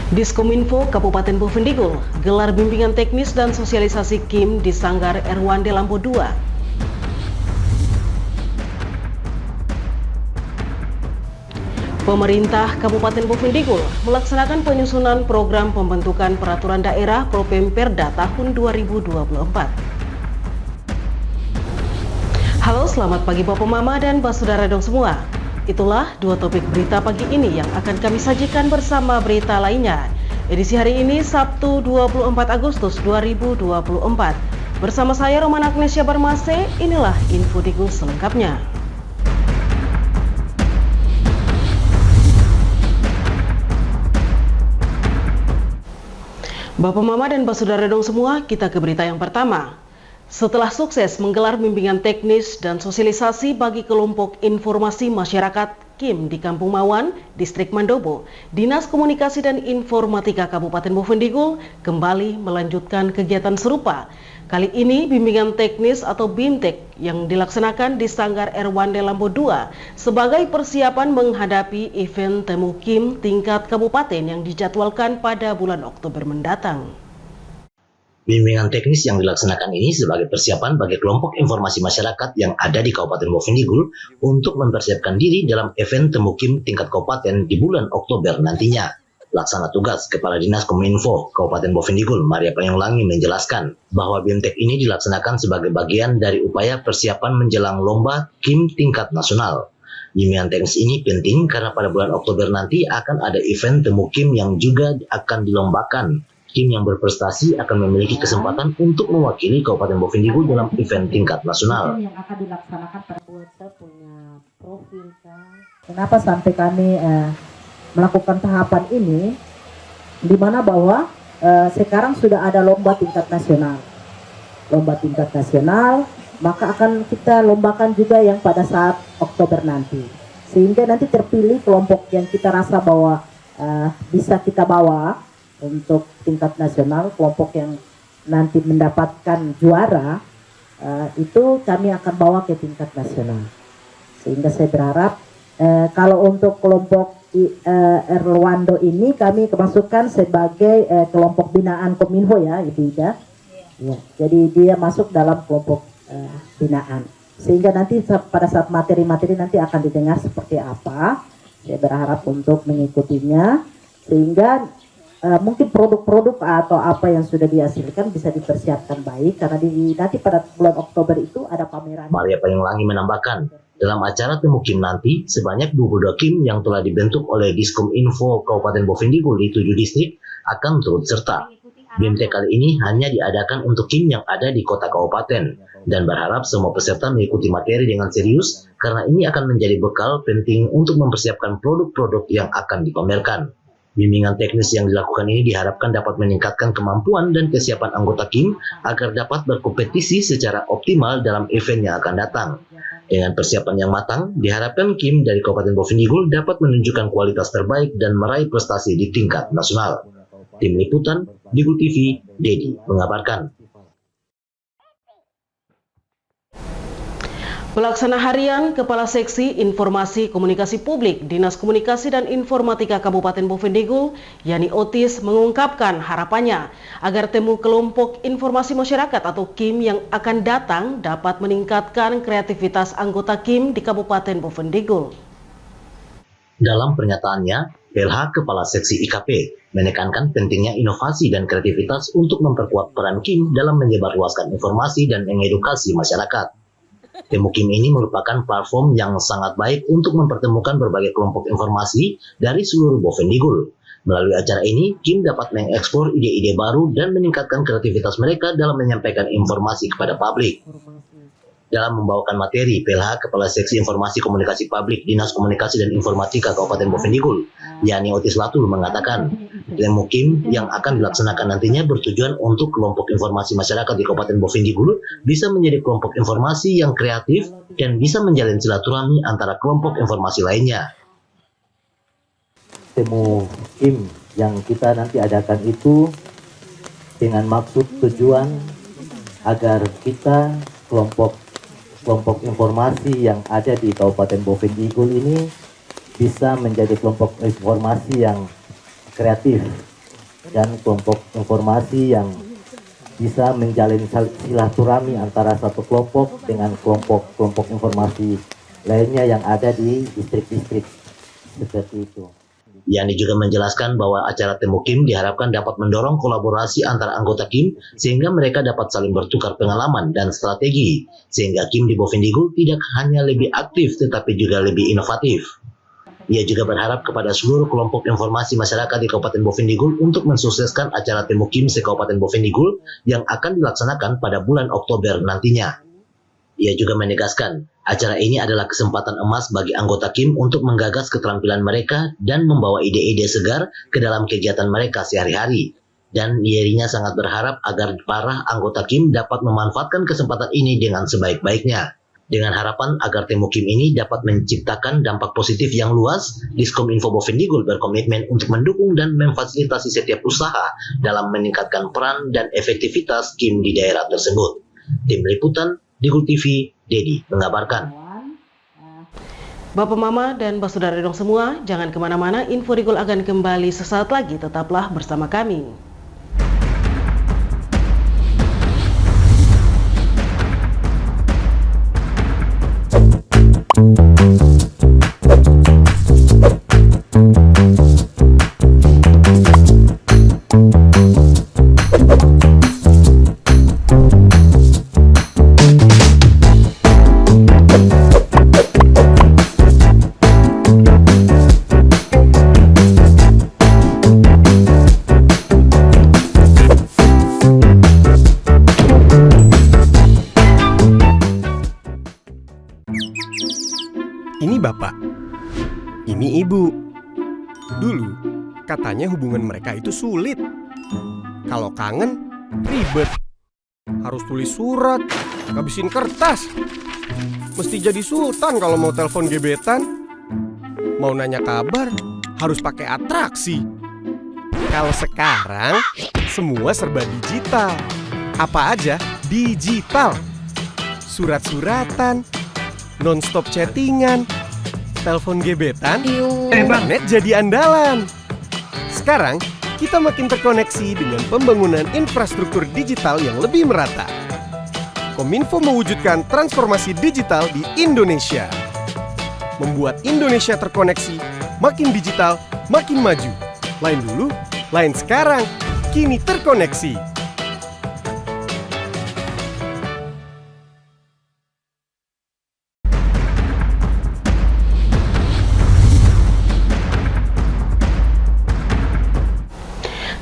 Diskominfo Kabupaten Bovendigul gelar bimbingan teknis dan sosialisasi KIM di Sanggar Erwande Lambo II. Pemerintah Kabupaten Bovendigul melaksanakan penyusunan program pembentukan peraturan daerah Propemperda tahun 2024. Halo, selamat pagi Bapak Mama dan Saudara dong semua. Itulah dua topik berita pagi ini yang akan kami sajikan bersama berita lainnya. Edisi hari ini Sabtu 24 Agustus 2024. Bersama saya Romana Agnesia Barmase, inilah info Digul selengkapnya. Bapak Mama dan Saudara dong semua, kita ke berita yang pertama. Setelah sukses menggelar bimbingan teknis dan sosialisasi bagi kelompok informasi masyarakat KIM di Kampung Mawan, Distrik Mandobo, Dinas Komunikasi dan Informatika Kabupaten Bovendigul kembali melanjutkan kegiatan serupa. Kali ini bimbingan teknis atau BIMTEK yang dilaksanakan di Sanggar Erwande Lambo II sebagai persiapan menghadapi event Temu KIM tingkat kabupaten yang dijadwalkan pada bulan Oktober mendatang. Bimbingan teknis yang dilaksanakan ini sebagai persiapan bagi kelompok informasi masyarakat yang ada di Kabupaten Bovendigul untuk mempersiapkan diri dalam event Temu KIM tingkat kabupaten di bulan Oktober nantinya. Laksana tugas Kepala Dinas Kominfo Kabupaten Bovendigul, Maria Panyonglangi, menjelaskan bahwa BIMTEK ini dilaksanakan sebagai bagian dari upaya persiapan menjelang lomba KIM tingkat nasional. Bimbingan teknis ini penting karena pada bulan Oktober nanti akan ada event Temu KIM yang juga akan dilombakan. KIM yang berprestasi akan memiliki kesempatan untuk mewakili Kabupaten Bovendigul dalam event tingkat nasional. Yang akan dilaksanakan pada kita punya profil kan. Kenapa sampai kami melakukan tahapan ini, di mana bahwa sekarang sudah ada lomba tingkat nasional. Lomba tingkat nasional, maka akan kita lombakan juga yang pada saat Oktober nanti. Sehingga nanti terpilih kelompok yang kita rasa bahwa bisa kita bawa untuk tingkat nasional, kelompok yang nanti mendapatkan juara itu kami akan bawa ke tingkat nasional. Sehingga saya berharap kalau untuk kelompok Erwando ini kami masukkan sebagai kelompok binaan Kominfo ya, Ibu Ida. Ya, jadi dia masuk dalam kelompok binaan. Sehingga nanti pada saat materi-materi nanti akan didengar seperti apa. Saya berharap untuk mengikutinya sehingga mungkin produk-produk atau apa yang sudah dihasilkan bisa dipersiapkan baik karena nanti pada bulan Oktober itu ada pameran. Maria Panyonglangi menambahkan, dalam acara Temu KIM nanti sebanyak 22 KIM yang telah dibentuk oleh Diskominfo Kabupaten Bovendigul di 7 distrik akan turut serta. BIMTEK kali ini hanya diadakan untuk KIM yang ada di kota kabupaten dan berharap semua peserta mengikuti materi dengan serius karena ini akan menjadi bekal penting untuk mempersiapkan produk-produk yang akan dipamerkan. Bimbingan teknis yang dilakukan ini diharapkan dapat meningkatkan kemampuan dan kesiapan anggota KIM agar dapat berkompetisi secara optimal dalam event yang akan datang. Dengan persiapan yang matang, diharapkan KIM dari Kabupaten Bovendigul dapat menunjukkan kualitas terbaik dan meraih prestasi di tingkat nasional. Tim Liputan, Digul TV, Dedi mengabarkan. Pelaksana Harian Kepala Seksi Informasi Komunikasi Publik Dinas Komunikasi dan Informatika Kabupaten Bovendigul, Yani Otis, mengungkapkan harapannya agar temu kelompok informasi masyarakat atau KIM yang akan datang dapat meningkatkan kreativitas anggota KIM di Kabupaten Bovendigul. Dalam pernyataannya, PLH Kepala Seksi IKP menekankan pentingnya inovasi dan kreativitas untuk memperkuat peran KIM dalam menyebarluaskan informasi dan mengedukasi masyarakat. Temu KIM ini merupakan platform yang sangat baik untuk mempertemukan berbagai kelompok informasi dari seluruh Bovendigul. Melalui acara ini, KIM dapat mengeksplor ide-ide baru dan meningkatkan kreativitas mereka dalam menyampaikan informasi kepada publik. Dalam membawakan materi, PLH Kepala Seksi Informasi Komunikasi Publik Dinas Komunikasi dan Informatika Kabupaten Bovendigul, Yani Otis Latul mengatakan, Temu KIM yang akan dilaksanakan nantinya bertujuan untuk kelompok informasi masyarakat di Kabupaten Bovendigul bisa menjadi kelompok informasi yang kreatif dan bisa menjalin silaturahmi antara kelompok informasi lainnya. Temu KIM yang kita nanti adakan itu dengan maksud tujuan agar kita kelompok informasi yang ada di Kabupaten Bovendigul ini bisa menjadi kelompok informasi yang kreatif dan kelompok informasi yang bisa menjalin silaturahmi antara satu kelompok dengan kelompok informasi lainnya yang ada di distrik-distrik seperti itu. Yani juga menjelaskan bahwa acara Temu Kim diharapkan dapat mendorong kolaborasi antara anggota Kim sehingga mereka dapat saling bertukar pengalaman dan strategi sehingga Kim di Bovendigul tidak hanya lebih aktif tetapi juga lebih inovatif. Ia juga berharap kepada seluruh kelompok informasi masyarakat di Kabupaten Bovendigul untuk mensukseskan acara Temu Kim se-Kabupaten Bovendigul yang akan dilaksanakan pada bulan Oktober nantinya. Ia juga menegaskan, acara ini adalah kesempatan emas bagi anggota Kim untuk menggagas keterampilan mereka dan membawa ide-ide segar ke dalam kegiatan mereka sehari-hari. Dan dirinya sangat berharap agar para anggota Kim dapat memanfaatkan kesempatan ini dengan sebaik-baiknya. Dengan harapan agar Temu Kim ini dapat menciptakan dampak positif yang luas, Diskominfo Bovendigul berkomitmen untuk mendukung dan memfasilitasi setiap usaha dalam meningkatkan peran dan efektivitas Kim di daerah tersebut. Tim Liputan, Digul TV, Dedi mengabarkan. Bapak Mama dan Basudara dong semua, jangan kemana-mana, Info Digul akan kembali sesaat lagi, tetaplah bersama kami. Ini bapak, ini ibu. Dulu katanya hubungan mereka itu sulit. Kalau kangen, ribet. Harus tulis surat, ngabisin kertas. Mesti jadi sultan kalau mau telepon gebetan. Mau nanya kabar, harus pakai atraksi. Kalau sekarang, semua serba digital. Apa aja digital. Surat-suratan, non-stop chattingan, telepon gebetan, internet jadi andalan. Sekarang, kita makin terkoneksi dengan pembangunan infrastruktur digital yang lebih merata. Kominfo mewujudkan transformasi digital di Indonesia. Membuat Indonesia terkoneksi, makin digital, makin maju. Lain dulu, lain sekarang, kini terkoneksi.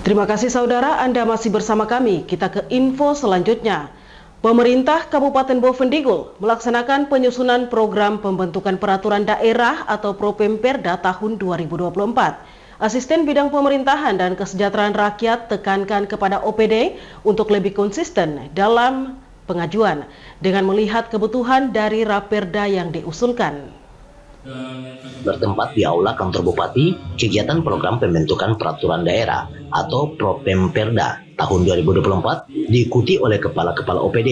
Terima kasih saudara, Anda masih bersama kami. Kita ke info selanjutnya. Pemerintah Kabupaten Bovendigul melaksanakan penyusunan program pembentukan peraturan daerah atau Propemperda tahun 2024. Asisten Bidang Pemerintahan dan Kesejahteraan Rakyat tekankan kepada OPD untuk lebih konsisten dalam pengajuan dengan melihat kebutuhan dari Raperda yang diusulkan. Bertempat di Aula Kantor Bupati, kegiatan program pembentukan peraturan daerah atau Propemperda tahun 2024 diikuti oleh kepala-kepala OPD,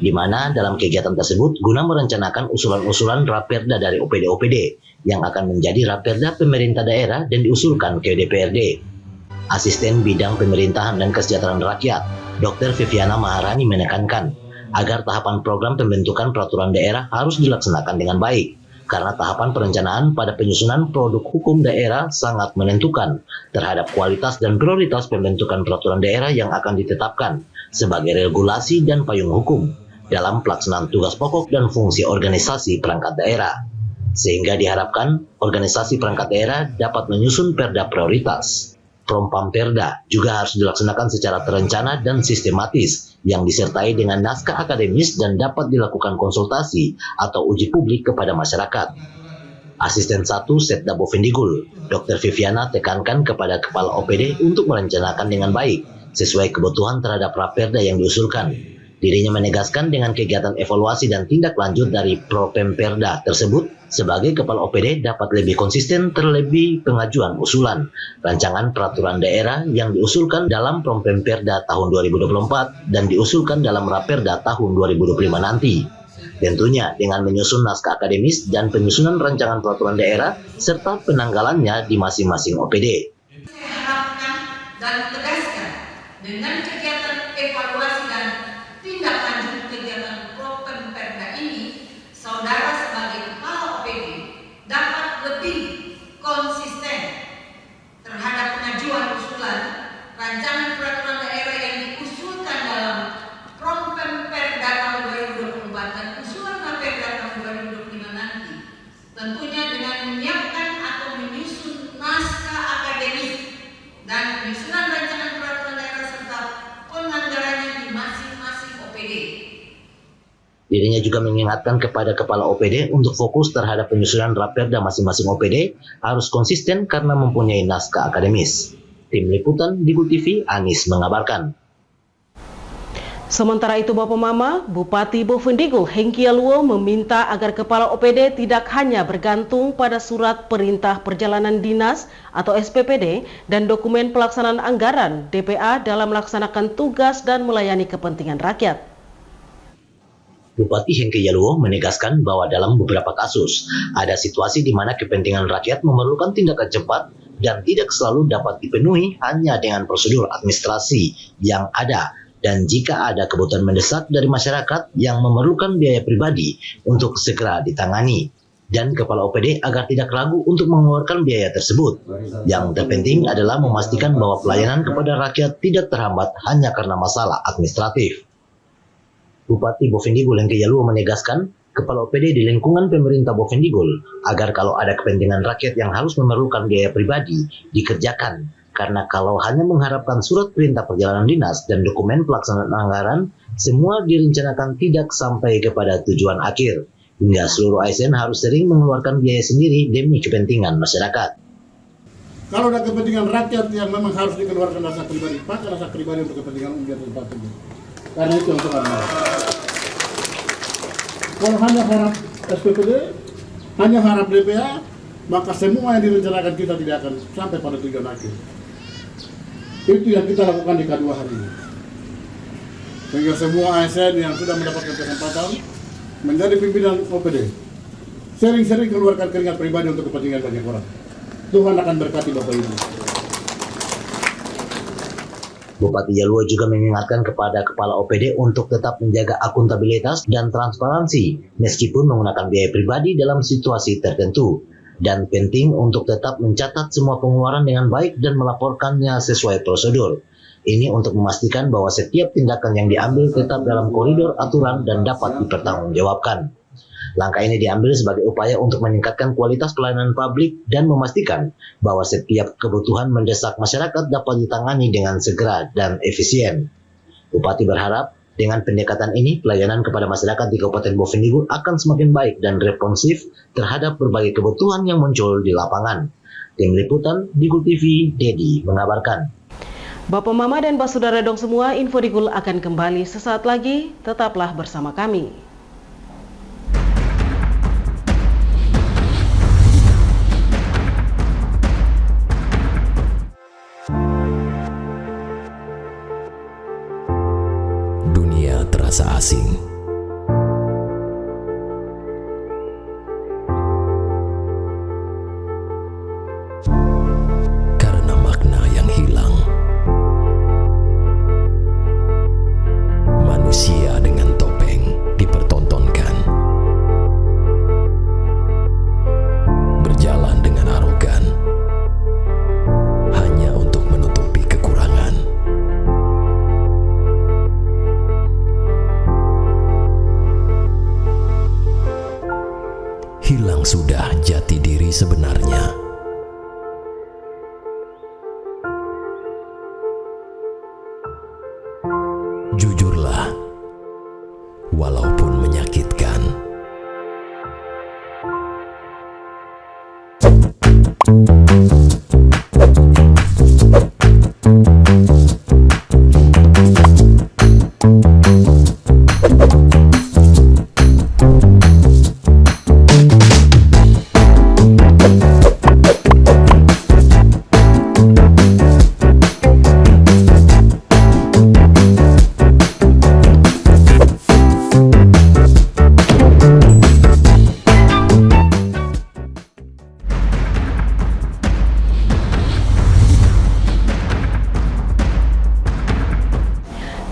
di mana dalam kegiatan tersebut guna merencanakan usulan-usulan Raperda dari OPD-OPD yang akan menjadi Raperda pemerintah daerah dan diusulkan ke DPRD. Asisten Bidang Pemerintahan dan Kesejahteraan Rakyat, Dr. Viviana Maharani menekankan agar tahapan program pembentukan peraturan daerah harus dilaksanakan dengan baik. Karena tahapan perencanaan pada penyusunan produk hukum daerah sangat menentukan terhadap kualitas dan prioritas pembentukan peraturan daerah yang akan ditetapkan sebagai regulasi dan payung hukum dalam pelaksanaan tugas pokok dan fungsi organisasi perangkat daerah. Sehingga diharapkan organisasi perangkat daerah dapat menyusun perda prioritas. Propemperda juga harus dilaksanakan secara terencana dan sistematis yang disertai dengan naskah akademis dan dapat dilakukan konsultasi atau uji publik kepada masyarakat. Asisten 1 Setda Bovendigul, Dr. Viviana tekankan kepada kepala OPD untuk merencanakan dengan baik sesuai kebutuhan terhadap Raperda yang diusulkan. Dirinya menegaskan dengan kegiatan evaluasi dan tindak lanjut dari Propemperda tersebut, sebagai kepala OPD dapat lebih konsisten terlebih pengajuan usulan rancangan peraturan daerah yang diusulkan dalam Propemperda tahun 2024 dan diusulkan dalam Raperda tahun 2025 nanti. Tentunya dengan menyusun naskah akademis dan penyusunan rancangan peraturan daerah serta penanggalannya di masing-masing OPD. dan tegaskan dengan kegiatan evaluasi dan tindak lanjut kegiatan Properda ini, saudara sebagai kepala OPD dapat lebih konsisten terhadap pengajuan usulan rancangan peraturan daerah yang diusulkan dalam Properda tahun 2024 dan usulan Raperda tahun 2025 nanti, tentunya dengan menyiapkan atau menyusun naskah akademis dan penyusunan rancangan peraturan daerah serta penganggarannya di masing-masing OPD. Dirinya juga mengingatkan kepada kepala OPD untuk fokus terhadap penyusunan Raperda masing-masing OPD harus konsisten karena mempunyai naskah akademis. Tim Liputan Digu TV, Anis mengabarkan. Sementara itu Bapak Mama, Bupati Bovendigul Hengki Yaluo meminta agar kepala OPD tidak hanya bergantung pada surat perintah perjalanan dinas atau SPPD dan dokumen pelaksanaan anggaran DPA dalam melaksanakan tugas dan melayani kepentingan rakyat. Bupati Hengki Yaluo menegaskan bahwa dalam beberapa kasus ada situasi di mana kepentingan rakyat memerlukan tindakan cepat dan tidak selalu dapat dipenuhi hanya dengan prosedur administrasi yang ada. Dan jika ada kebutuhan mendesak dari masyarakat yang memerlukan biaya pribadi untuk segera ditangani. Dan kepala OPD agar tidak ragu untuk mengeluarkan biaya tersebut. Yang terpenting adalah memastikan bahwa pelayanan kepada rakyat tidak terhambat hanya karena masalah administratif. Bupati Bovendigul Hengki Yaluo menegaskan kepala OPD di lingkungan pemerintah Bovendigul agar kalau ada kepentingan rakyat yang harus memerlukan biaya pribadi dikerjakan. Karena kalau hanya mengharapkan surat perintah perjalanan dinas dan dokumen pelaksanaan anggaran, semua direncanakan tidak sampai kepada tujuan akhir. Hingga seluruh ASN harus sering mengeluarkan biaya sendiri demi kepentingan masyarakat. Kalau ada kepentingan rakyat yang memang harus dikeluarkan rasa pribadi, pakai rasa pribadi untuk kepentingan umum dan tempat itu. Karena itu yang Tuhan mau. Kalau hanya harap SPPD, hanya harap DPA, maka semua yang direncanakan kita tidak akan sampai pada tujuan akhir. Itu yang kita lakukan di K2 hari ini. Sehingga semua ASN yang sudah mendapatkan kesempatan menjadi pimpinan OPD, sering-sering keluarkan keringat pribadi untuk kepentingan banyak orang. Tuhan akan berkati Bapak Ibu. Bupati Yaluo juga mengingatkan kepada kepala OPD untuk tetap menjaga akuntabilitas dan transparansi meskipun menggunakan biaya pribadi dalam situasi tertentu. Dan penting untuk tetap mencatat semua pengeluaran dengan baik dan melaporkannya sesuai prosedur. Ini untuk memastikan bahwa setiap tindakan yang diambil tetap dalam koridor aturan dan dapat dipertanggungjawabkan. Langkah ini diambil sebagai upaya untuk meningkatkan kualitas pelayanan publik dan memastikan bahwa setiap kebutuhan mendesak masyarakat dapat ditangani dengan segera dan efisien. Bupati berharap dengan pendekatan ini, pelayanan kepada masyarakat di Kabupaten Bovendigul akan semakin baik dan responsif terhadap berbagai kebutuhan yang muncul di lapangan. Tim Liputan Digu TV, Dedi mengabarkan. Bapak Mama dan Saudara dong semua, Info Digul akan kembali sesaat lagi. Tetaplah bersama kami. Dunia terasa asing. Karena makna yang hilang. Manusia dengan topeng dipertontonkan. Berjalan dengan arogan. Hanya untuk menutupi kekurangan.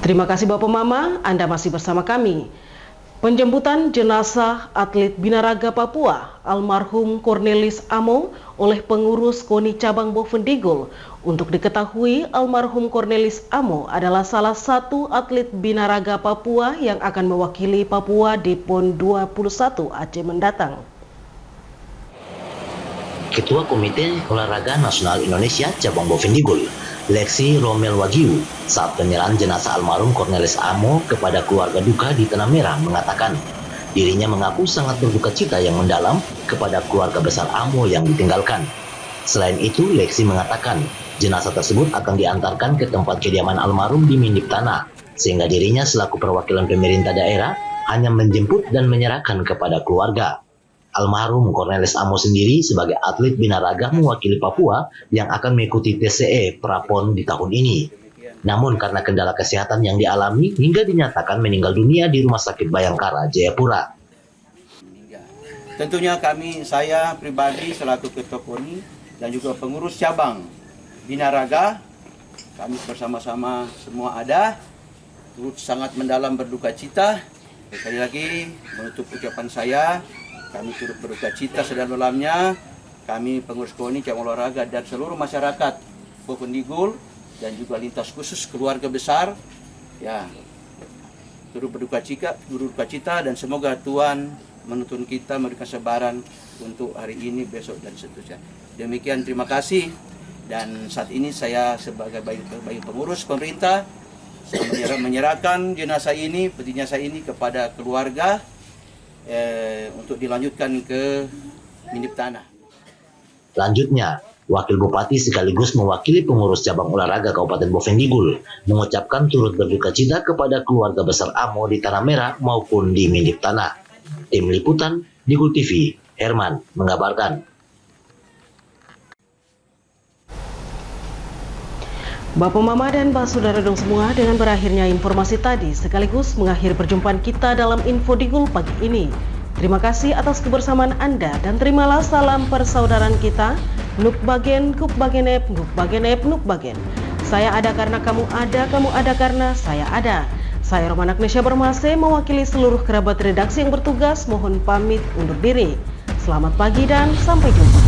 Terima kasih Bapak Mama, Anda masih bersama kami. Penjemputan jenazah atlet binaraga Papua almarhum Cornelis Amo oleh pengurus KONI cabang Bovendigul. Untuk diketahui, almarhum Cornelis Amo adalah salah satu atlet binaraga Papua yang akan mewakili Papua di PON 21 Aceh mendatang. Ketua Komite Olahraga Nasional Indonesia cabang Bovendigul, Lexi Romel Wagyu, saat penyerahan jenazah almarhum Cornelis Amo kepada keluarga duka di Tanah Merah mengatakan dirinya mengaku sangat berduka cita yang mendalam kepada keluarga besar Amo yang ditinggalkan. Selain itu, Lexi mengatakan jenazah tersebut akan diantarkan ke tempat kediaman almarhum di Mindip Tanah, sehingga dirinya selaku perwakilan pemerintah daerah hanya menjemput dan menyerahkan kepada keluarga. Almarhum Cornelis Amo sendiri sebagai atlet binaraga mewakili Papua yang akan mengikuti TCE Prapon di tahun ini. Namun karena kendala kesehatan yang dialami hingga dinyatakan meninggal dunia di Rumah Sakit Bayangkara, Jayapura. Tentunya saya pribadi selaku Ketua KONI dan juga pengurus cabang binaraga, kami bersama-sama semua ada, turut sangat mendalam berduka cita. Sekali lagi menutup ucapan saya, kami turut berduka cita sedalam-dalamnya. Kami pengurus KONI cabang olahraga dan seluruh masyarakat Bovendigul dan juga lintas khusus keluarga besar, ya, turut berduka cita dan semoga Tuhan menuntun kita memberikan kesabaran untuk hari ini, besok dan seterusnya. Demikian, terima kasih. Dan saat ini saya sebagai pengurus pemerintah saya menyerahkan jenazah ini, peti jenazah ini kepada keluarga untuk dilanjutkan ke Mindip Tanah. Selanjutnya, Wakil Bupati sekaligus mewakili pengurus cabang olahraga Kabupaten Bovendigul mengucapkan turut berduka cita kepada keluarga besar Amo di Tanah Merah maupun di Mindip Tanah. Tim Liputan Digul TV, Herman mengabarkan. Bapak Mama dan Pak Saudara dong semua, dengan berakhirnya informasi tadi sekaligus mengakhiri perjumpaan kita dalam Info Digul pagi ini. Terima kasih atas kebersamaan Anda dan terimalah salam persaudaraan kita. Nuk bagen, kuk bagenep, nuk bagenep, nuk bagen. Saya ada karena kamu ada karena saya ada. Saya Roman Agnesia Bermase mewakili seluruh kerabat redaksi yang bertugas mohon pamit undur diri. Selamat pagi dan sampai jumpa.